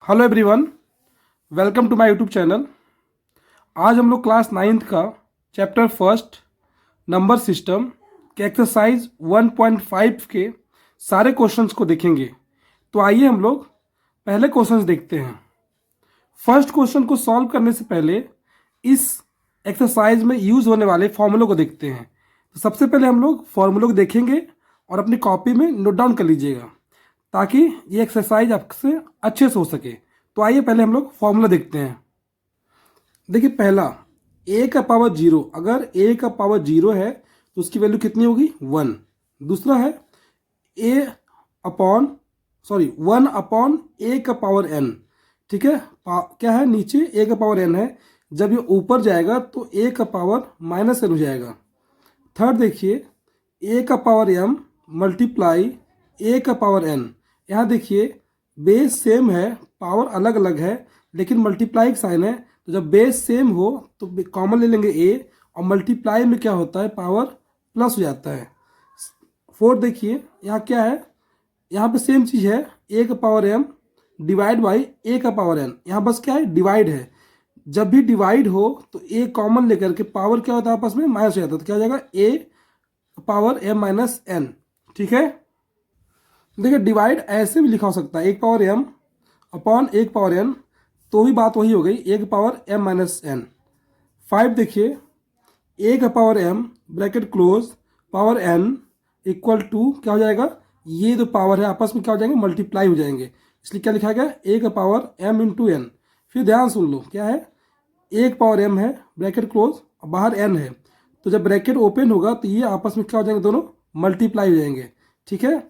Hello everyone, welcome to my YouTube channel. आज हम लोग क्लास 9th का चैप्टर फर्स्ट नंबर सिस्टम के एक्सरसाइज 1.5 के सारे क्वेश्चंस को देखेंगे। तो आइए हम लोग पहले क्वेश्चंस देखते हैं। फर्स्ट क्वेश्चन को सॉल्व करने से पहले इस एक्सरसाइज में यूज होने वाले फॉर्मूलों को देखते हैं। तो सबसे पहले हम लोग फॉर्मूलों को देखेंगे और अपनी कॉपी में नोट डाउन कर लीजिएगा ताकि ये एक्सरसाइज आपसे अच्छे से हो सके। तो आइए पहले हम लोग फॉर्मूला देखते हैं। देखिए पहला a का पावर 0, अगर a का पावर 0 है तो उसकी वैल्यू कितनी होगी 1। दूसरा है 1 अपॉन a का पावर n। ठीक है, क्या है नीचे a का पावर n है, जब ये ऊपर जाएगा तो a का पावर माइनस n हो जाएगा। थर्ड देखिए a का पावर m मल्टीप्लाई a का पावर n। यहाँ देखिए बेस सेम है, पावर अलग अलग है, लेकिन मल्टीप्लाई का साइन है, तो जब बेस सेम हो तो कॉमन ले लेंगे a, और मल्टीप्लाई में क्या होता है पावर प्लस हो जाता है। फोर्थ देखिए यहाँ क्या है, यहाँ पे सेम चीज़ है a का power m divide by a का पावर n। यहाँ बस क्या है डिवाइड है, जब भी डिवाइड हो तो a कॉमन लेकर के पावर क्या होता है आपस में माइनस हो जाता है, तो क्या हो जाएगा a power m minus n। ठीक है, देखिए डिवाइड ऐसे भी लिखा हो सकता है, एक पावर m अपॉन एक पावर n, तो भी बात वही हो गई, एक पावर m माइनस n। 5 देखिए a का power m bracket close power n equal to क्या हो जाएगा, ये जो पावर है आपस में क्या हो जाएंगे मल्टीप्लाई हो जाएंगे, इसलिए क्या लिखा गया a का पावर m इंटू n। फिर ध्यान सुन लो क्या है, एक पावर m है ब्रैकेट क्लोज और बाहर n है, तो जब ब्रैकेट ओपन होगा तो ये आपस में क्या हो जाएंगे दोनों मल्टीप्लाई हो जाएंगे। ठीक है,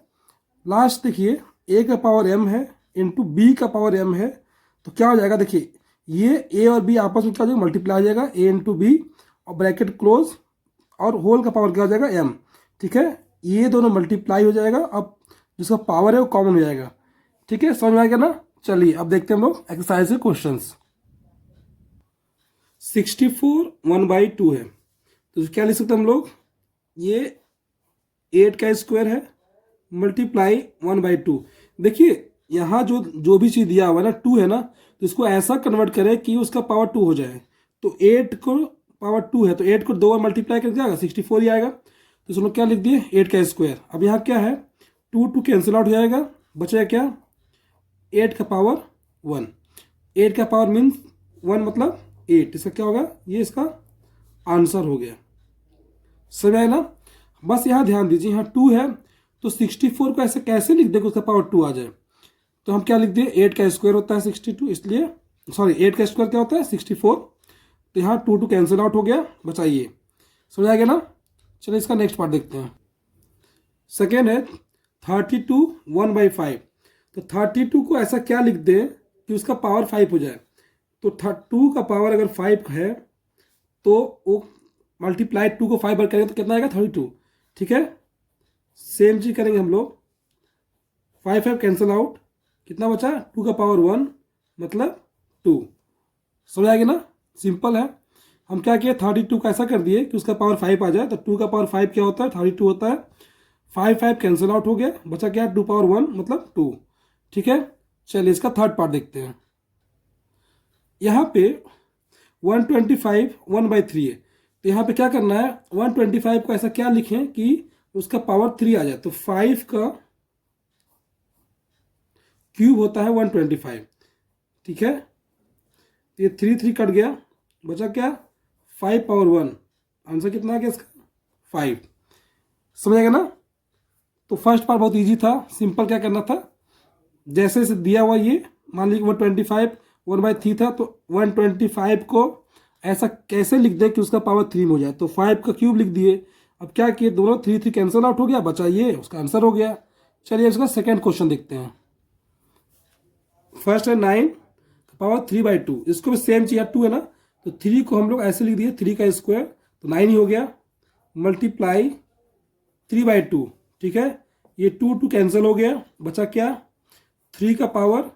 लास्ट देखिए a का पावर m है इंटू b का पावर m है, तो क्या हो जाएगा देखिए ये a और b आपस में क्या हो जाएगा मल्टीप्लाई हो जाएगा a इंटू बी और ब्रैकेट क्लोज और होल का पावर क्या हो जाएगा m। ठीक है, ये दोनों मल्टीप्लाई हो जाएगा, अब जिसका पावर है वो कॉमन हो जाएगा। ठीक है, समझ में आएगा ना। चलिए अब देखते हैं हम लोग एक्सरसाइज के क्वेश्चन। 64 1/2 है, तो क्या लिख सकते हैं हम लोग, ये 8 का स्क्वायर है मल्टीप्लाई 1/2। देखिए यहाँ जो भी चीज़ दिया हुआ है ना 2 है ना, तो इसको ऐसा कन्वर्ट करें कि उसका पावर 2 हो जाए। तो 8 को पावर 2 है तो 8 को 2 बार मल्टीप्लाई कर जाएगा 64 ही आएगा। तो इसमें क्या लिख दिए 8 का स्क्वायर। अब यहाँ क्या है 2 कैंसिल आउट हो जाएगा, बचेगा क्या 8 का पावर 1। 8 का पावर मीन्स 1 मतलब 8, इसका क्या होगा ये इसका आंसर हो गया। समझ आया ना। बस यहाँ ध्यान दीजिए यहाँ 2 है तो 64 को ऐसे कैसे लिख दें कि उसका पावर 2 आ जाए, तो हम क्या लिख दिए 8 का स्क्वायर होता है 62, इसलिए 8 का स्क्वायर क्या होता है 64, तो यहाँ 2 कैंसिल आउट हो गया, बचाइए। समझ आ गया ना। चलिए इसका नेक्स्ट पार्ट देखते हैं। सेकेंड है 32 1/5। तो 32 को ऐसा क्या लिख दें कि उसका पावर 5 हो जाए। तो 2 का पावर अगर 5 है तो वो मल्टीप्लाई 2 को 5 बार करेंगे तो कितना आएगा 32। ठीक है, सेम चीज करेंगे हम लोग, 5 कैंसिल आउट, कितना बचा 2 का पावर 1 मतलब 2। समझ आ गया ना, सिंपल है। हम क्या किए 32 को ऐसा कर दिए कि उसका पावर 5 आ जाए, तो 2 का पावर 5 क्या होता है 32 होता है, 5 कैंसिल आउट हो गया, बचा क्या 2 पावर 1 मतलब 2। ठीक है, चलिए इसका थर्ड पार्ट देखते हैं। यहाँ पे 125 1/3 है, तो यहाँ पे क्या करना है 125 को ऐसा क्या लिखें कि उसका पावर 3 आ जाए। तो 5 का क्यूब होता है 125। ठीक है, ये 3 कट गया, बचा क्या 5 पावर 1, आंसर कितना आ गया इसका 5। समझेगा ना। तो फर्स्ट पार्ट बहुत इजी था, सिंपल क्या करना था, जैसे से दिया हुआ ये मान लीजिए 125 1/3 था, तो 125 को ऐसा कैसे लिख दे कि उसका पावर 3 हो जाए। तो 5 का क्यूब लिख दिए, अब क्या किए दोनों 3 कैंसिल आउट हो गया, बचा ये उसका आंसर हो गया। चलिए इसका सेकेंड क्वेश्चन देखते हैं। फर्स्ट है 9 पावर 3/2, इसको भी सेम चीज 2 है ना, तो 3 को हम लोग ऐसे लिख दिए 3 का स्क्वायर तो 9 ही हो गया, मल्टीप्लाई 3/2। ठीक है, ये 2 कैंसिल हो गया, बचा क्या 3 का पावर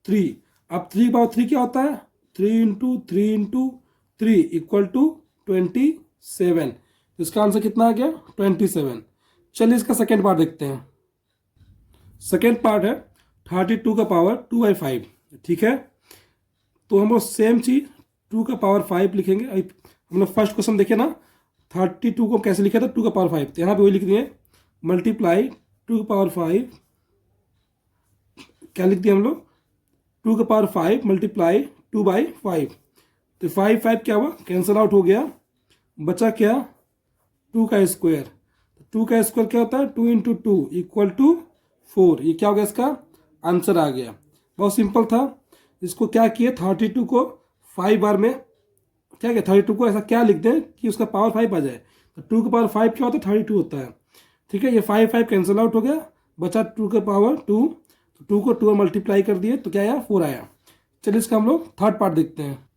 3। अब 3 पावर 3 क्या होता है 3 इंटू 3 इंटू 3 इक्वल टू 27। इसका आंसर कितना आ गया 27। चलिए इसका सेकेंड पार्ट देखते हैं। सेकेंड पार्ट है 32 का पावर 2/5। ठीक है, तो हम लोग सेम चीज 2 का पावर 5 लिखेंगे। हम लोग फर्स्ट क्वेश्चन देखे ना, 32 को कैसे लिखा था, 2 का पावर 5, तो यहाँ पे वही लिख दिए मल्टीप्लाई 2 का पावर 5, क्या लिख दिया हम लोग, 2 का पावर 5 मल्टीप्लाई 2/5, तो 5 क्या हुआ, कैंसिल आउट हो गया, बचा क्या, 2 का स्क्वायर। 2 का स्क्वायर क्या होता है, 2 इंटू 2 इक्वल टू 4, ये क्या हो गया, इसका आंसर आ गया। बहुत सिंपल था। इसको क्या किए, 32 को 5 बार में क्या किया, 32 को ऐसा क्या लिख दें कि उसका पावर 5 आ जाए, तो 2 का पावर 5 क्या होता है, 32 होता है। ठीक है, ये 5 कैंसिल आउट हो गया, बचा 2 का पावर 2, तो 2 को 2 मल्टीप्लाई कर दिए तो क्या आया, 4 आया। चलिए इसका हम लोग थर्ड पार्ट देखते हैं।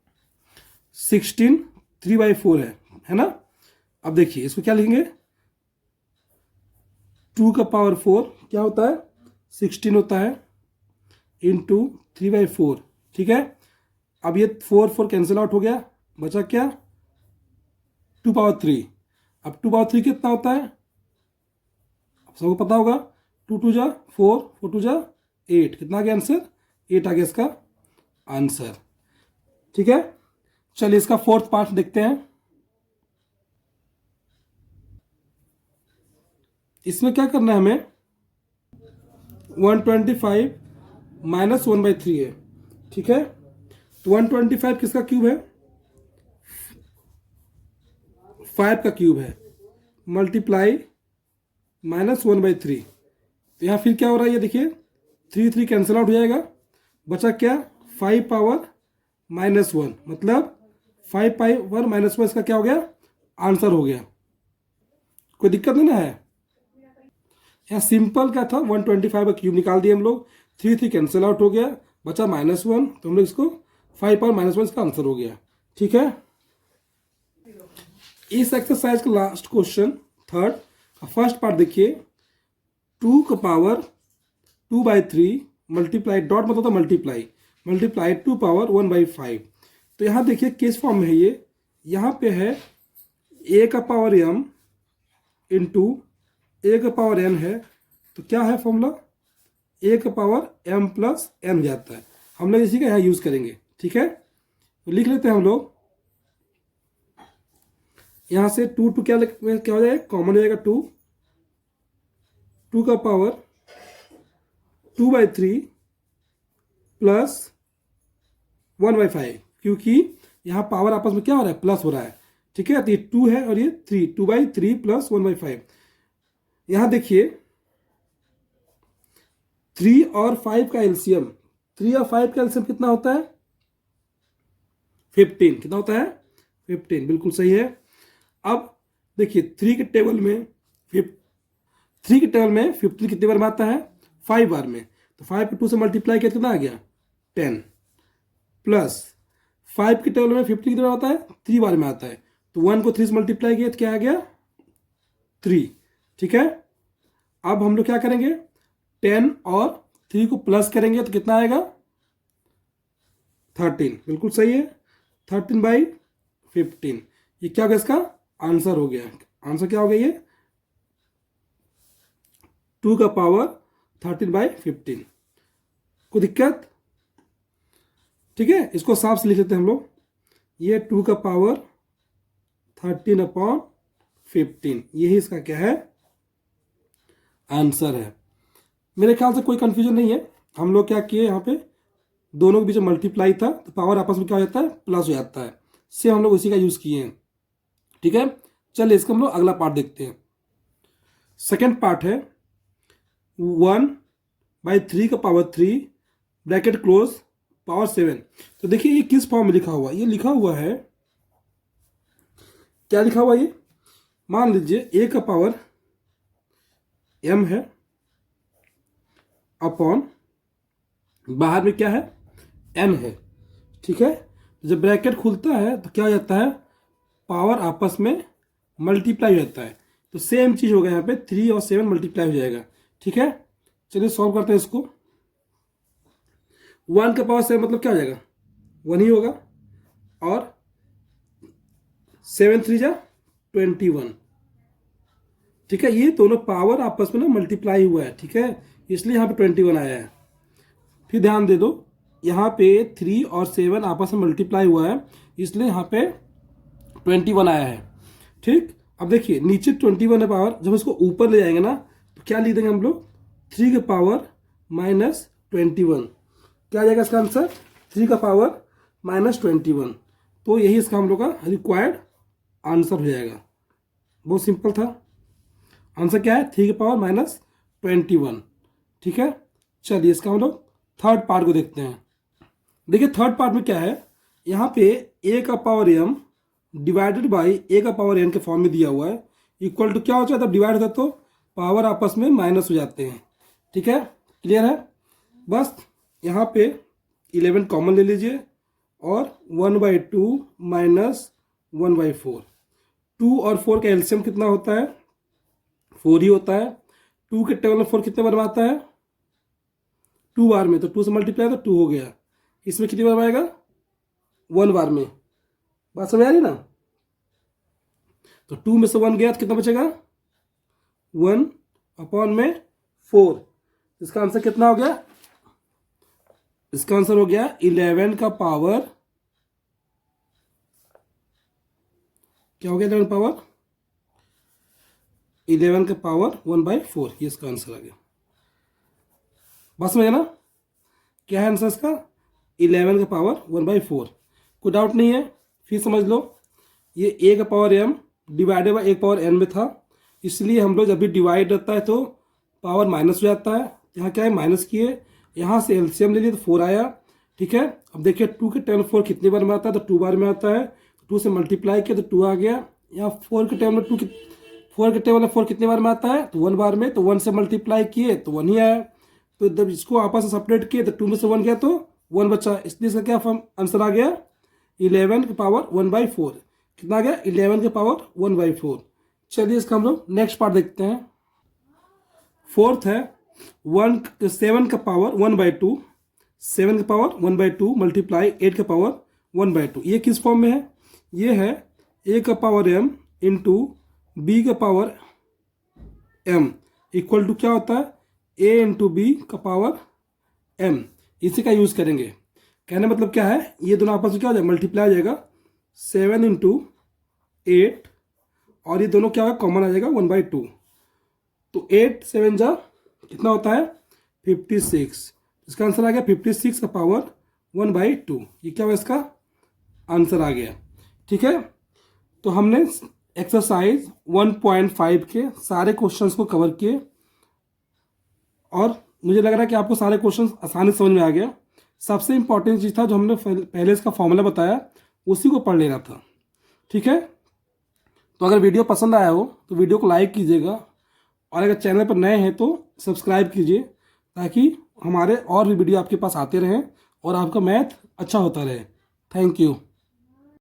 16 3/4 है ना। अब देखिए इसको क्या लिखेंगे, 2 का पावर 4 क्या होता है, 16 होता है, इंटू 3/4। ठीक है, अब ये 4 कैंसिल आउट हो गया, बचा क्या, 2 पावर 3। अब 2 पावर 3 कितना होता है, सबको पता होगा, 2 2 जा 4, 4 2 जा 8, कितना आ गया आंसर, 8 आ गया इसका आंसर। ठीक है, चलिए इसका फोर्थ पार्ट देखते हैं। इसमें क्या करना है हमें, 125 माइनस 1/3 है। ठीक है, तो 125 किसका क्यूब है, 5 का क्यूब है, मल्टीप्लाई माइनस 1/3, तो यहाँ फिर क्या हो रहा है, ये देखिए 3 कैंसिल आउट हो जाएगा, बचा क्या, 5 पावर -1, मतलब 5 पावर -1 इसका क्या हो गया, आंसर हो गया। कोई दिक्कत नहीं ना है, यहाँ सिंपल क्या था, 125 का क्यूब निकाल दिए हम लोग, 3 कैंसिल आउट हो गया, बचा -1, तो हम लोग इसको 5 पावर -1 इसका आंसर हो गया। ठीक है, इस एक्सरसाइज का last question third first part देखिए, 2 का पावर 2/3 मल्टीप्लाई, डॉट मतलब होता मल्टीप्लाई 2 पावर 1/5। तो यहाँ देखिए किस फॉर्म में है ये, यहाँ पे है a का पावर m इंटू a का पावर n है, तो क्या है फॉर्मूला, a का पावर m प्लस n हो जाता है। हम लोग इसी का यहाँ यूज करेंगे। ठीक है, तो लिख लेते हैं हम लोग, यहाँ से 2 क्या हो जाएगा, कॉमन हो जाएगा 2 का पावर 2/3 प्लस 1/5, क्योंकि यहाँ पावर आपस में क्या हो रहा है, प्लस हो रहा है। ठीक है, तो ये 2 है और ये 3, 2/3 प्लस 1/5। यहाँ देखिए 3 और 5 का एलसीएम, 3 और 5 का एलसीएम कितना होता है, 15, कितना होता है, 15, बिल्कुल सही है। अब देखिए 3 के टेबल में 15 कितने बार में आता है, 5 बार में, तो 5 को 2 से मल्टीप्लाई किया कितना आ गया, 10, प्लस 5 के टेबल में 15 कितने बार आता है, 3 बार में आता है, तो 1 को 3 से मल्टीप्लाई किया तो क्या आ गया, 3। ठीक है, अब हम लोग क्या करेंगे, 10 और 3 को प्लस करेंगे तो कितना आएगा, 13, बिल्कुल सही है, 13/15, ये क्या होगा, इसका आंसर हो गया। आंसर क्या हो गया, ये 2 का पावर 13/15। कोई दिक्कत, ठीक है, इसको साफ से लिख लेते हैं हम लोग, ये 2 का पावर 13/15, यही इसका क्या है, आंसर है। मेरे ख्याल से कोई कंफ्यूजन नहीं है। हम लोग क्या किए, यहाँ पे दोनों के बीच में मल्टीप्लाई था, तो पावर आपस में क्या हो जाता है, प्लस हो जाता है, से हम लोग उसी का यूज किए हैं। ठीक है, चलिए इसका हम लोग अगला पार्ट देखते हैं। सेकेंड पार्ट है 1/3 का पावर 3 ब्रैकेट क्लोज पावर 7। तो देखिए ये किस फॉर्म में लिखा हुआ है, ये लिखा हुआ है, क्या लिखा हुआ है, ये मान लीजिए a का पावर m है, अपॉन बाहर में क्या है, n है। ठीक है, जब ब्रैकेट खुलता है तो क्या हो जाता है, पावर आपस में मल्टीप्लाई हो जाता है, तो सेम चीज होगा, यहाँ पे 3 और 7 मल्टीप्लाई हो जाएगा। ठीक है, चलिए सॉल्व करते हैं इसको। 1 का पावर 7 मतलब क्या हो जाएगा, 1 ही होगा, और 7 3 जा 21। ठीक है, ये दोनों पावर आपस में ना मल्टीप्लाई हुआ है। ठीक है, इसलिए यहाँ पे 21 आया है। फिर ध्यान दे दो, यहाँ पे 3 और 7 आपस में मल्टीप्लाई हुआ है, इसलिए यहाँ पे 21 आया है। ठीक, अब देखिए नीचे 21 है पावर, जब इसको ऊपर ले जाएंगे ना तो क्या लिख देंगे हम लोग, 3 के पावर माइनस 21। क्या आ जाएगा इसका आंसर, 3 का पावर माइनस 21। तो यही इसका हम लोग का रिक्वायर्ड आंसर हो जाएगा। बहुत सिंपल था। आंसर क्या है, 3 के पावर माइनस 21। ठीक है, चलिए इसका हम लोग थर्ड पार्ट को देखते हैं। देखिए थर्ड पार्ट में क्या है, यहाँ पे a का power m divided by a का पावर n के फॉर्म में दिया हुआ है, इक्वल टू क्या हो जाता है, जब डिवाइड होता है तो पावर आपस में माइनस हो जाते हैं। ठीक है, क्लियर है। बस यहाँ पे 11 कॉमन ले लीजिए और 1/2 माइनस 1/4। 2 और 4 का एलसीएम कितना होता है, 4 ही होता है। 2 के टेबल में 4 कितने बार में आता है, 2 बार में, तो 2 से मल्टीप्लाई तो 2 हो गया। इसमें कितनी बार आएगा, 1 बार में। बात समझ आ रही ना। तो 2 में से 1 गया तो कितना बचेगा, 1 अपॉन में 4। इसका आंसर कितना हो गया, इसका आंसर हो गया 11 का पावर, क्या हो गया 11 पावर, 11 का पावर 1/4, ये इसका आंसर आ गया। बस में है ना, क्या है आंसर इसका, 11 का पावर 1/4। कोई डाउट नहीं है, फिर समझ लो। ये a का power m divided by 1 power n में था, इसलिए हम लोग जब भी डिवाइड रहता है तो पावर माइनस हो जाता है। यहाँ क्या है, माइनस किए, यहाँ से एलसीएम ले लिए तो 4 आया। ठीक है, अब देखिए 2 के टेबल 4 कितनी बार में आता है, तो 2 बार में आता है। 2 से मल्टीप्लाई किया तो 2 आ गया। यहाँ 4 के टेबल में 4 के टेबल में 4 कितनी बार में आता है, तो 1 बार में, तो 1 से मल्टीप्लाई किए तो 1 ही आया। तो जब इसको आपस में सेपरेट किए तो 2 में से 1 गया तो 1 बचा, इसलिए इसका क्या आंसर आ गया, 11 के पावर 1/4। कितना आ गया, 11 के पावर 1/4। चलिए इसका हम लोग नेक्स्ट पार्ट देखते हैं। फोर्थ है 7 का पावर 1/2, 7 का पावर 1/2 मल्टीप्लाई 8 का पावर 1/2। ये किस फॉर्म में है, ये है a का पावर m इंटू बी का पावर m इक्वल टू क्या होता है, a इंटू बी का पावर m। इसी का यूज करेंगे। कहने मतलब क्या है, ये दोनों आपस में क्या हो जाएगा, मल्टीप्लाई हो जाएगा, 7 इंटू 8, और ये दोनों क्या होगा, कॉमन आ जाएगा 1/2। तो 8 7 जा कितना होता है, 56। इसका आंसर आ गया 56 का पावर 1/2। ये क्या हुआ, इसका आंसर आ गया। ठीक है, तो हमने एक्सरसाइज 1.5 के सारे क्वेश्चंस को कवर किए, और मुझे लग रहा है कि आपको सारे क्वेश्चंस आसानी से समझ में आ गया। सबसे इंपॉर्टेंट चीज़ था जो हमने पहले इसका फॉर्मूला बताया, उसी को पढ़ लेना था। ठीक है, तो अगर वीडियो पसंद आया हो तो वीडियो को लाइक कीजिएगा, और अगर चैनल पर नए हैं तो सब्सक्राइब कीजिए, ताकि हमारे और भी वीडियो आपके पास आते रहें और आपका मैथ अच्छा होता रहे। Thank you.